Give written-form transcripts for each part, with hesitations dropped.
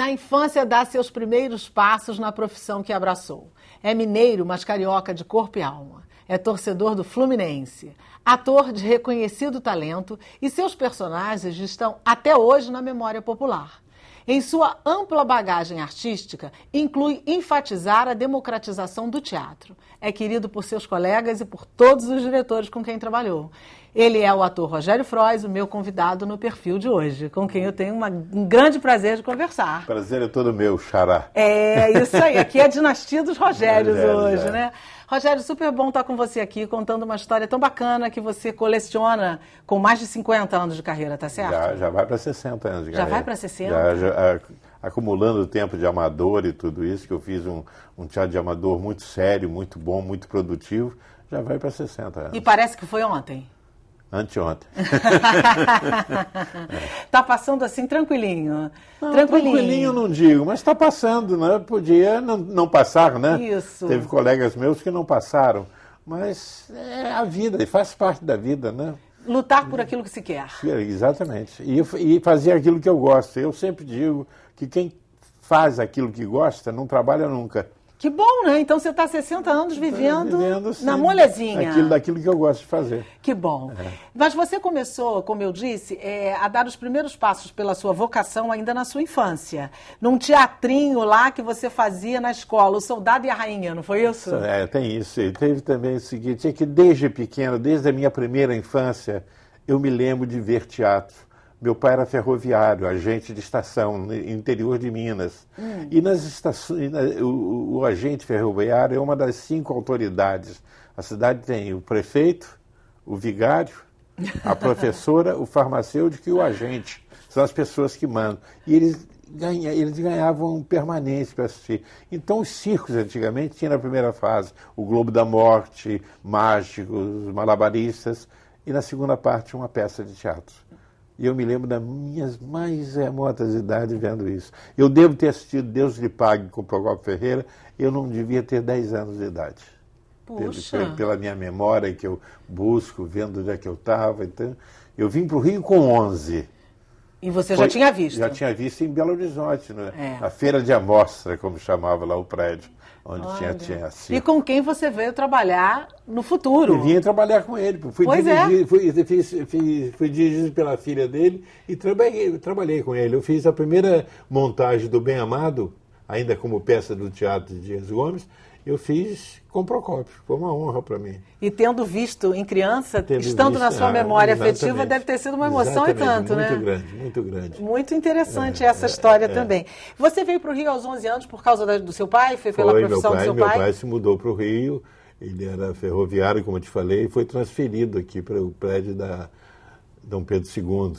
Na infância dá seus primeiros passos na profissão que abraçou. É mineiro, mas carioca de corpo e alma. É torcedor do Fluminense, ator de reconhecido talento e seus personagens estão até hoje na memória popular. Em sua ampla bagagem artística, inclui enfatizar a democratização do teatro. É querido por seus colegas e por todos os diretores com quem trabalhou. Ele é o ator Rogério Frois, o meu convidado no perfil de hoje, com quem eu tenho um grande prazer de conversar. Prazer é todo meu, xará. É, isso aí. Aqui é a dinastia dos Rogérios hoje, né? Rogério, super bom estar com você aqui, contando uma história tão bacana que você coleciona com mais de 50 anos de carreira, tá certo? Já vai para 60 anos de carreira. Já vai para 60? Já, acumulando tempo de amador e tudo isso, que eu fiz um teatro de amador muito sério, muito bom, muito produtivo, já vai para 60 anos. E parece que foi ontem? Anteontem. Tá passando assim tranquilinho? Não, tranquilinho não digo, mas está passando, né? Podia não passar, né? Isso. Teve colegas meus que não passaram, mas é a vida, faz parte da vida, né? Lutar por aquilo que se quer. Exatamente. E fazer aquilo que eu gosto. Eu sempre digo que quem faz aquilo que gosta não trabalha nunca. Que bom, né? Então você está 60 anos vivendo na molezinha. Daquilo que eu gosto de fazer. Que bom. Mas você começou, como eu disse, a dar os primeiros passos pela sua vocação ainda na sua infância. Num teatrinho lá que você fazia na escola, O Soldado e a Rainha, não foi isso? Tem isso. E teve também o seguinte, é que desde pequeno, desde a minha primeira infância, eu me lembro de ver teatro. Meu pai era ferroviário, agente de estação, no interior de Minas. E nas estações, o agente ferroviário é uma das 5 autoridades. A cidade tem o prefeito, o vigário, a professora, o farmacêutico e o agente. São as pessoas que mandam. E eles ganhavam permanência para assistir. Então, os circos, antigamente, tinha na primeira fase o Globo da Morte, mágicos, malabaristas, e na segunda parte, uma peça de teatro. E eu me lembro das minhas mais remotas idades vendo isso. Eu devo ter assistido Deus lhe pague com o Procópio Ferreira, eu não devia ter 10 anos de idade. Puxa. Pela minha memória que eu busco, vendo onde é que eu estava. Então, eu vim para o Rio com 11. E você já tinha visto? Já tinha visto em Belo Horizonte, na Feira de Amostra, como chamava lá o prédio. Onde tinha assim. E com quem você veio trabalhar no futuro? Eu vim trabalhar com ele. Fui dirigido pela filha dele e trabalhei com ele. Eu fiz a primeira montagem do Bem Amado, ainda como peça do Teatro de Dias Gomes, eu fiz com Procópio. Foi uma honra para mim. E tendo visto em criança, estando na sua memória afetiva, deve ter sido uma emoção e tanto, muito né? Muito grande, muito grande. Muito interessante essa história também. Você veio para o Rio aos 11 anos por causa do seu pai? Foi pela profissão do seu pai? Meu pai se mudou para o Rio, ele era ferroviário, como eu te falei, e foi transferido aqui para o prédio da Dom Pedro II.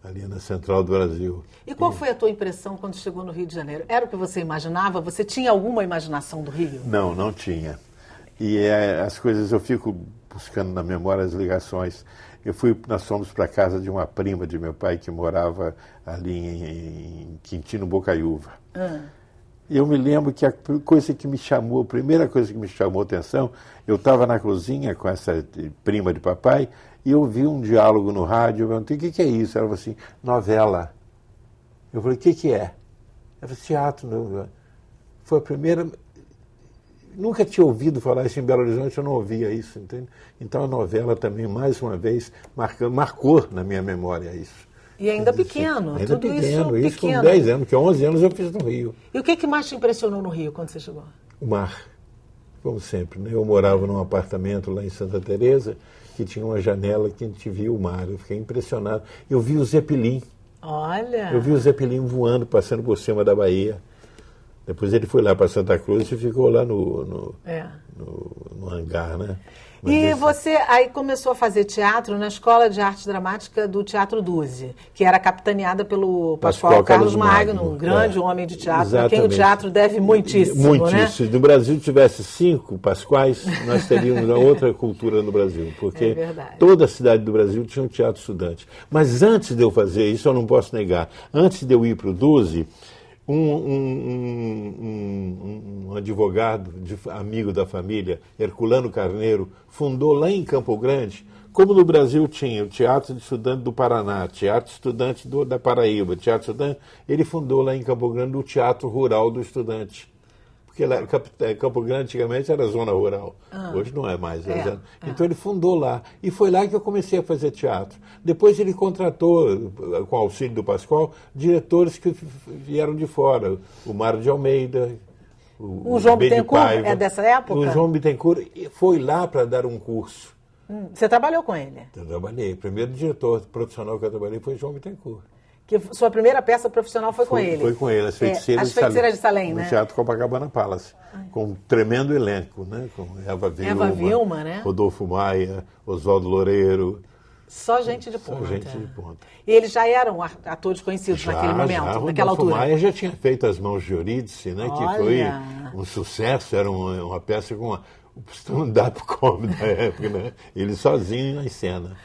Ali na Central do Brasil. E qual foi a tua impressão quando chegou no Rio de Janeiro? Era o que você imaginava? Você tinha alguma imaginação do Rio? Não tinha. E as coisas, eu fico buscando na memória as ligações. Nós fomos para a casa de uma prima de meu pai que morava ali em Quintino Bocaiúva. E eu me lembro que a primeira coisa que me chamou a atenção, eu estava na cozinha com essa prima de papai, e eu vi um diálogo no rádio, eu perguntei, o que é isso? Ela falou assim, novela. Eu falei, o que é? Ela falou, teatro. Foi a primeira... Nunca tinha ouvido falar isso em Belo Horizonte, eu não ouvia isso, entende? Então a novela também, mais uma vez, marcou na minha memória isso. E ainda pequeno, ainda tudo pequeno, isso com 10 anos, porque 11 anos eu fiz no Rio. E o que mais te impressionou no Rio quando você chegou? O mar, como sempre, né? Eu morava num apartamento lá em Santa Teresa, que tinha uma janela que a gente via o mar. Eu fiquei impressionado. Eu vi o Zeppelin. Olha! Eu vi o Zeppelin voando, passando por cima da Bahia. Depois ele foi lá para Santa Cruz e ficou lá no hangar, né? E você aí começou a fazer teatro na Escola de Arte Dramática do Teatro Duzi, que era capitaneada pelo Pascoal Carlos Magno, um grande homem de teatro, a quem o teatro deve muitíssimo, né? Se no Brasil tivesse 5 Pascoais, nós teríamos uma outra cultura no Brasil, porque toda a cidade do Brasil tinha um teatro estudante. Mas antes de eu fazer isso, eu não posso negar, antes de eu ir para o Duzi, um advogado, amigo da família, Herculano Carneiro, fundou lá em Campo Grande, como no Brasil tinha o Teatro de Estudante do Paraná, Teatro Estudante da Paraíba, Teatro Estudante, ele fundou lá em Campo Grande o Teatro Rural do Estudante. Porque lá, Campo Grande antigamente era zona rural, hoje não é mais. Então ele fundou lá, e foi lá que eu comecei a fazer teatro. Depois ele contratou, com auxílio do Pascoal, diretores que vieram de fora, o Mário de Almeida, o João Bittencourt é dessa época? O João Bittencourt foi lá para dar um curso. Você trabalhou com ele? Eu trabalhei. O primeiro diretor profissional que eu trabalhei foi João Bittencourt. Que sua primeira peça profissional foi com ele? Foi com ele, As Feiticeiras de Salem, né? No Teatro Copacabana Palace, com um tremendo elenco, né? Com Eva Vilma, né? Rodolfo Maia, Oswaldo Loureiro. Só gente de ponta. Só gente de ponta. E eles já eram atores conhecidos naquele momento, naquela altura? Rodolfo Maia já tinha feito As Mãos de Eurídice, né? Olha. Que foi um sucesso, era uma peça com o stand-up comedy da época, né? Ele sozinho em cena.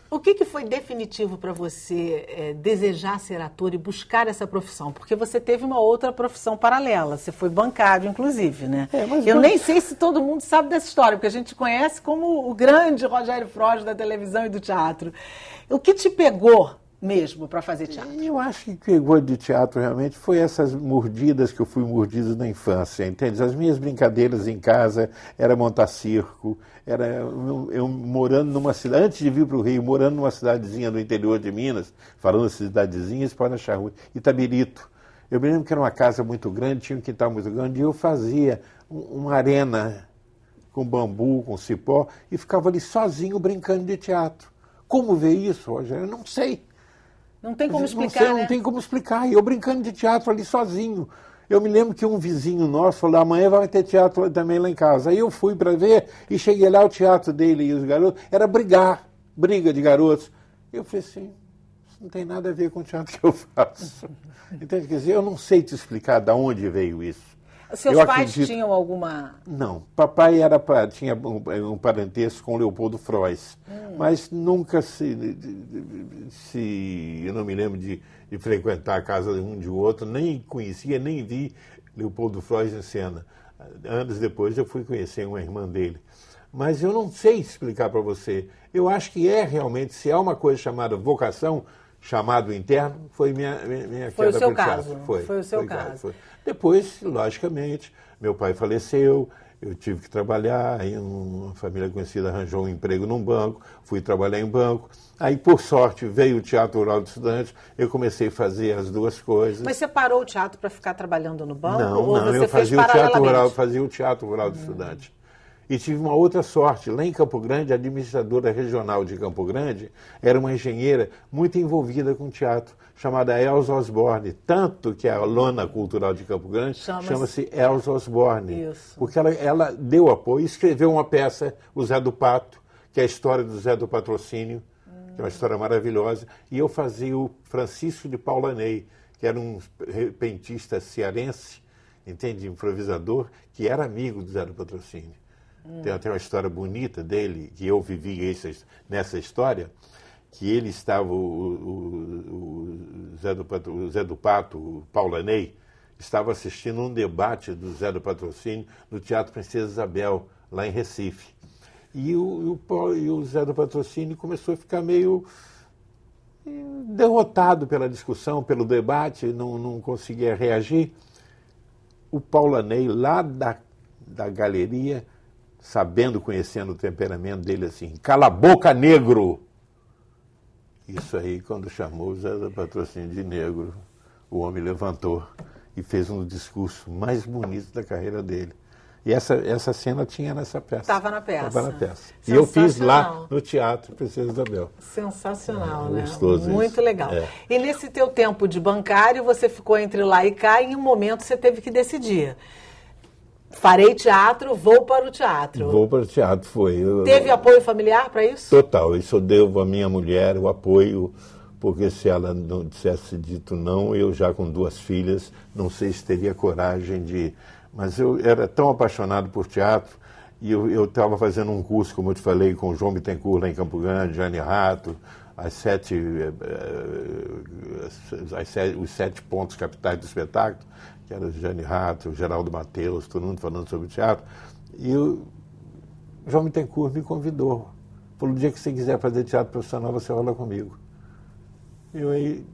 O que foi definitivo para você desejar ser ator e buscar essa profissão? Porque você teve uma outra profissão paralela, você foi bancário, inclusive, né? Eu nem sei se todo mundo sabe dessa história, porque a gente conhece como o grande Rogério Froge da televisão e do teatro. O que te pegou mesmo para fazer teatro? Eu acho que pegou de teatro realmente foi essas mordidas que eu fui mordido na infância, entende? As minhas brincadeiras em casa era montar circo, era eu morando numa cidade, antes de vir para o Rio, morando numa cidadezinha do interior de Minas, falando cidadezinha, você pode achar ruim, Itabirito. Eu me lembro que era uma casa muito grande, tinha um quintal muito grande, e eu fazia uma arena com bambu, com cipó, e ficava ali sozinho brincando de teatro. Como ver isso, Rogério? Eu não sei. Não tem como explicar, não sei, não tem como explicar. E eu brincando de teatro ali sozinho. Eu me lembro que um vizinho nosso falou, amanhã vai ter teatro também lá em casa. Aí eu fui para ver e cheguei lá, o teatro dele e os garotos, era briga de garotos. Eu falei assim, isso não tem nada a ver com o teatro que eu faço. Entende? Quer dizer, eu não sei te explicar de onde veio isso. Seus pais tinham alguma... Não, papai tinha um parentesco com Leopoldo Frois, mas nunca eu não me lembro de frequentar a casa de um de outro, nem conhecia, nem vi Leopoldo Frois em cena. Anos depois eu fui conhecer uma irmã dele. Mas eu não sei explicar para você. Eu acho que realmente, se há uma coisa chamada vocação, chamado interno, foi minha foi queda o seu para o caso. teatro. Foi o seu caso. Depois, logicamente, meu pai faleceu, eu tive que trabalhar, aí uma família conhecida arranjou um emprego num banco, fui trabalhar em banco. Aí, por sorte, veio o Teatro Rural do Estudante, eu comecei a fazer as duas coisas. Mas você parou o teatro para ficar trabalhando no banco? Não, eu fazia o Teatro Rural do Estudante. E tive uma outra sorte. Lá em Campo Grande, a administradora regional de Campo Grande era uma engenheira muito envolvida com teatro, chamada Elza Osborne. Tanto que a lona cultural de Campo Grande chama-se Elza Osborne. Isso. Porque ela deu apoio, escreveu uma peça, O Zé do Pato, que é a história do Zé do Patrocínio, que é uma história maravilhosa. E eu fazia o Francisco de Paulanei, que era um repentista cearense, entende? Improvisador, que era amigo do Zé do Patrocínio. Tem até uma história bonita dele, que eu vivi nessa história, que ele estava, o Zé do Pato, o Paulanei, estava assistindo um debate do Zé do Patrocínio no Teatro Princesa Isabel, lá em Recife. E o Zé do Patrocínio começou a ficar meio derrotado pela discussão, pelo debate, não conseguia reagir. O Paulanei, lá da galeria, sabendo, conhecendo o temperamento dele, assim, cala a boca, negro! Isso aí, quando chamou o Zé do Patrocínio de negro, o homem levantou e fez um discurso mais bonito da carreira dele. E essa cena tinha nessa peça. Estava na peça. Estava na peça. E eu fiz lá no Teatro Princesa Isabel. Sensacional, né? Gostoso muito isso. Legal. E nesse teu tempo de bancário, você ficou entre lá e cá, e em um momento você teve que decidir. Farei teatro, vou para o teatro. Vou para o teatro, foi. Teve apoio familiar para isso? Total, isso eu devo à minha mulher, o apoio, porque se ela não tivesse dito não, eu já com 2 filhas, não sei se teria coragem de... Mas eu era tão apaixonado por teatro, e eu estava fazendo um curso, como eu te falei, com o João Bittencourt lá em Campo Grande, Jane Rato, os 7 pontos capitais do espetáculo, que era o Jane Rato, o Geraldo Mateus, todo mundo falando sobre teatro. E o João Bittencourt me convidou Falou, o dia que você quiser fazer teatro profissional, você fala comigo. Eu aí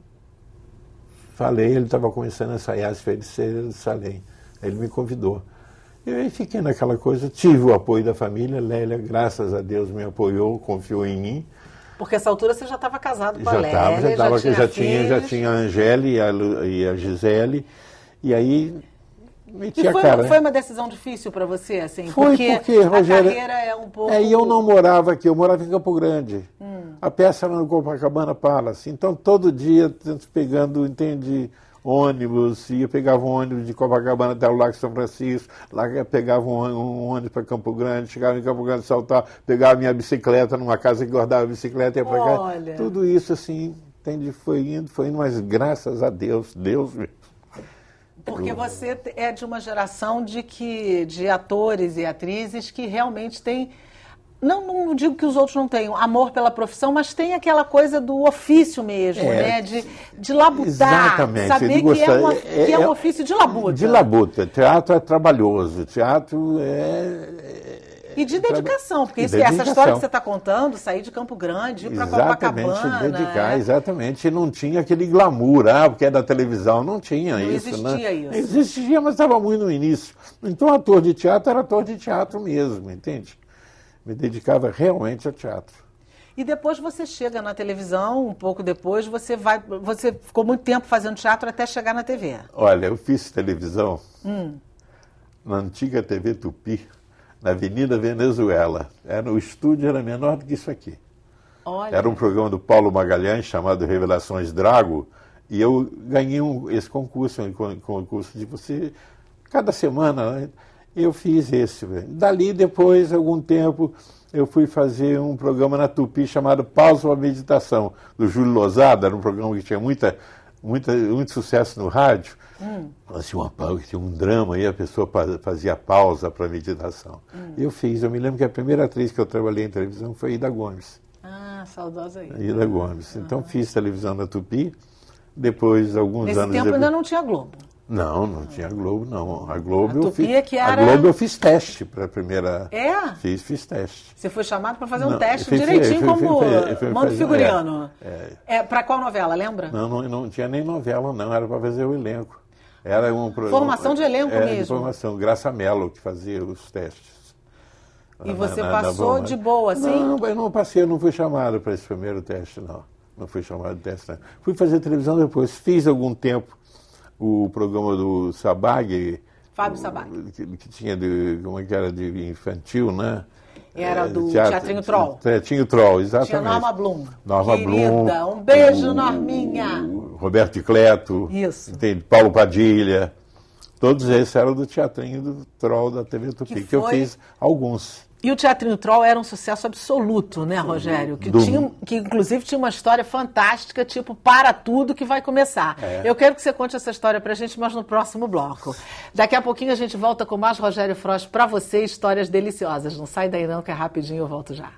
falei, ele estava começando a ensaiar as feiras de Salem. Aí ele me convidou. Eu aí fiquei naquela coisa, tive o apoio da família, Lélia, graças a Deus, me apoiou, confiou em mim. Porque essa altura você já estava casado com a Já Lélia, já tinha a Angéle e a Gisele, e aí meti a foi, cara. Foi uma decisão difícil para você, assim? Foi porque Rogério, a carreira é um pouco... E eu não morava aqui, eu morava em Campo Grande. A peça era no Copacabana Palace, então todo dia pegando, ônibus, eu pegava um ônibus de Copacabana até o Lago São Francisco, lá eu pegava um ônibus para Campo Grande, chegava em Campo Grande, saltava, pegava minha bicicleta numa casa que guardava a bicicleta e ia para cá. Tudo isso assim, foi indo, mas graças a Deus, Deus mesmo. Porque você é de uma geração de atores e atrizes que realmente têm, não digo que os outros não tenham amor pela profissão, mas tem aquela coisa do ofício mesmo, né? De labutar. Exatamente. Saber que é um ofício de labuta. De labuta. Teatro é trabalhoso, teatro E de dedicação, porque essa história que você está contando, sair de Campo Grande, ir para Copacabana... Dedicar, exatamente. E não tinha aquele glamour, porque é da televisão, não tinha isso. Não existia isso. Existia, mas estava muito no início. Então, ator de teatro era ator de teatro mesmo, entende? Me dedicava realmente ao teatro. E depois você chega na televisão, um pouco depois, você ficou muito tempo fazendo teatro até chegar na TV. Olha, eu fiz televisão na antiga TV Tupi, na Avenida Venezuela. O estúdio era menor do que isso aqui. Olha. Era um programa do Paulo Magalhães, chamado Revelações Drago, e eu ganhei esse concurso de você, cada semana, eu fiz esse. Dali, depois, algum tempo, eu fui fazer um programa na Tupi chamado Pausa para Meditação, do Júlio Lozada, era um programa que tinha muito sucesso no rádio. Assim, tinha um drama e a pessoa fazia pausa para meditação. Eu me lembro que a primeira atriz que eu trabalhei em televisão foi Ida Gomes. Ah, saudosa Ida. Ida Gomes. Então fiz televisão na Tupi, depois alguns anos... Nesse tempo ainda não tinha Globo. Não tinha Globo, não. A Globo eu fiz teste para a primeira... Fiz teste. Você foi chamado para fazer um teste direitinho como Mando Figuriano. Para qual novela, lembra? Não tinha nem novela, não. Era para fazer o elenco. Era formação de elenco mesmo? Formação. Graça Mello que fazia os testes. E você passou de boa, assim? Não, eu não passei, eu não fui chamado para esse primeiro teste, não. Não fui chamado de teste, não. Fui fazer televisão depois. Fiz algum tempo o programa do Sabag. Fábio Sabag. Que tinha como é que era, de infantil, né? Era do Teatrinho Troll. Teatrinho Troll, exatamente. Tinha Norma Blum. Norma Blum. Um beijo, Norminha. Roberto de Cleto. Isso. Entende? Paulo Padilha. Todos esses eram do Teatrinho do Troll da TV Tupi, que eu fiz alguns. E o Teatrinho Troll era um sucesso absoluto, né, Rogério? Que inclusive tinha uma história fantástica, tipo, para tudo que vai começar. Eu quero que você conte essa história pra gente, mas no próximo bloco. Daqui a pouquinho a gente volta com mais Rogério Frost pra você, histórias deliciosas. Não sai daí não, que é rapidinho, eu volto já.